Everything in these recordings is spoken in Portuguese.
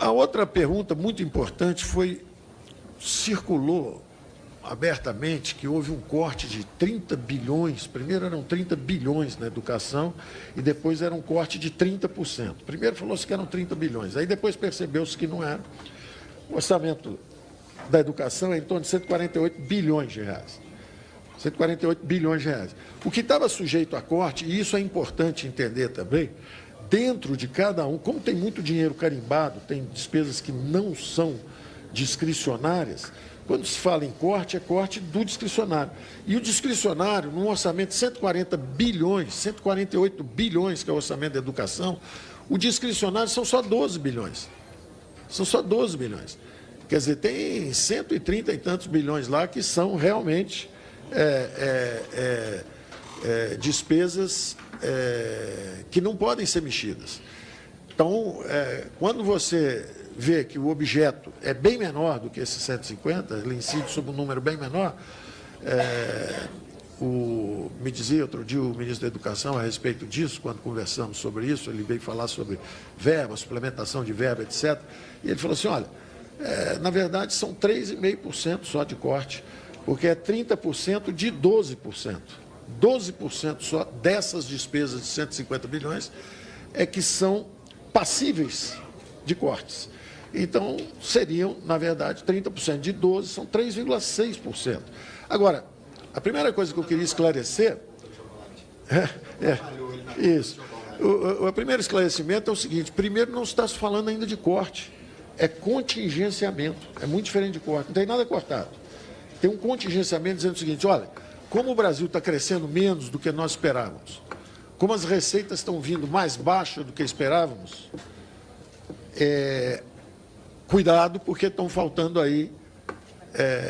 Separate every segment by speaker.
Speaker 1: A outra pergunta muito importante circulou abertamente que houve um corte de 30 bilhões, primeiro eram 30 bilhões na educação e depois era um corte de 30%. Primeiro falou-se que eram 30 bilhões, aí depois percebeu-se que não era. O orçamento da educação é em torno de 148 bilhões de reais. 148 bilhões de reais. O que estava sujeito a corte, e isso é importante entender também, dentro de cada um, como tem muito dinheiro carimbado, tem despesas que não são discricionárias, quando se fala em corte, é corte do discricionário. E o discricionário, num orçamento de 140 bilhões, 148 bilhões, que é o orçamento da educação, o discricionário são só 12 bilhões. São só 12 bilhões. Quer dizer, tem 130 e tantos bilhões lá que são realmente despesas que não podem ser mexidas. Então, quando você vê que o objeto é bem menor do que esses 150, ele incide sobre um número bem menor, me dizia outro dia o ministro da Educação a respeito disso, quando conversamos sobre isso, ele veio falar sobre verba, suplementação de verba, etc. E ele falou assim, olha, na verdade são 3,5% só de corte, porque é 30% de 12%. 12% só dessas despesas de 150 bilhões é que são passíveis de cortes. Então, seriam, na verdade, 30% de 12% são 3,6%. Agora, a primeira coisa que eu queria esclarecer... Isso. O primeiro esclarecimento é o seguinte, primeiro não está se falando ainda de corte, é contingenciamento, é muito diferente de corte, não tem nada cortado. Tem um contingenciamento dizendo o seguinte, olha, como o Brasil está crescendo menos do que nós esperávamos, como as receitas estão vindo mais baixas do que esperávamos, cuidado, porque estão faltando aí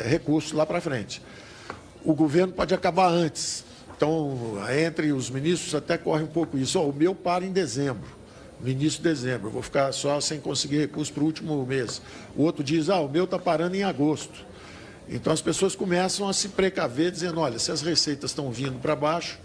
Speaker 1: recursos lá para frente. O governo pode acabar antes. Então, entre os ministros até corre um pouco isso. O meu para em dezembro, no início de dezembro. Eu vou ficar só sem conseguir recurso para o último mês. O outro diz, o meu está parando em agosto. Então, as pessoas começam a se precaver, dizendo, olha, se as receitas estão vindo para baixo,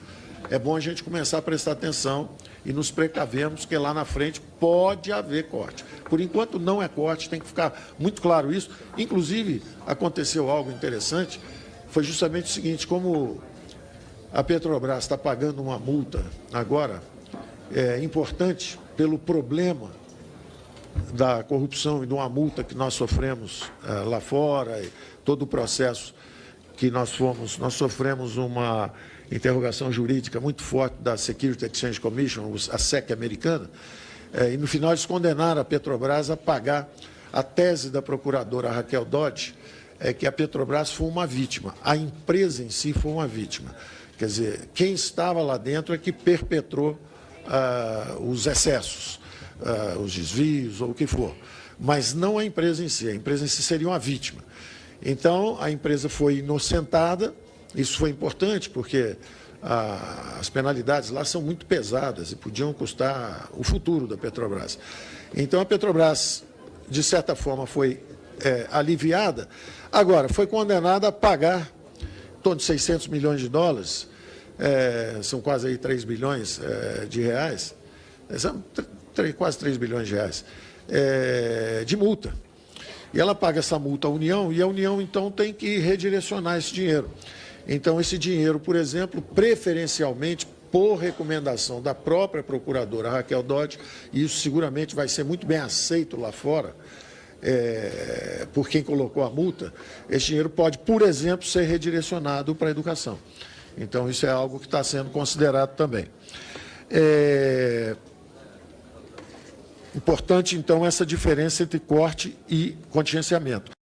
Speaker 1: é bom a gente começar a prestar atenção e nos precavermos que lá na frente pode haver corte. Por enquanto não é corte, tem que ficar muito claro isso. Inclusive, aconteceu algo interessante, foi justamente o seguinte, como a Petrobras está pagando uma multa agora, importante pelo problema da corrupção e de uma multa que nós sofremos lá fora, e todo o processo que nós sofremos uma interrogação jurídica muito forte da Securities Exchange Commission, a SEC americana, e no final eles condenaram a Petrobras a pagar. A tese da procuradora Raquel Dodge é que a Petrobras foi uma vítima, a empresa em si foi uma vítima. Quer dizer, quem estava lá dentro é que perpetrou os excessos, os desvios ou o que for, mas não a empresa em si seria uma vítima. Então, a empresa foi inocentada, isso foi importante porque as penalidades lá são muito pesadas e podiam custar o futuro da Petrobras. Então, a Petrobras, de certa forma, foi aliviada, agora foi condenada a pagar em torno de 600 milhões de dólares, são quase aí 3 bilhões de reais, são quase 3 bilhões de reais, de multa. E ela paga essa multa à União, e a União, então, tem que redirecionar esse dinheiro. Então, esse dinheiro, por exemplo, preferencialmente, por recomendação da própria procuradora Raquel Dodge, e isso seguramente vai ser muito bem aceito lá fora, por quem colocou a multa, esse dinheiro pode, por exemplo, ser redirecionado para a educação. Então, isso é algo que está sendo considerado também. Importante, então, essa diferença entre corte e contingenciamento.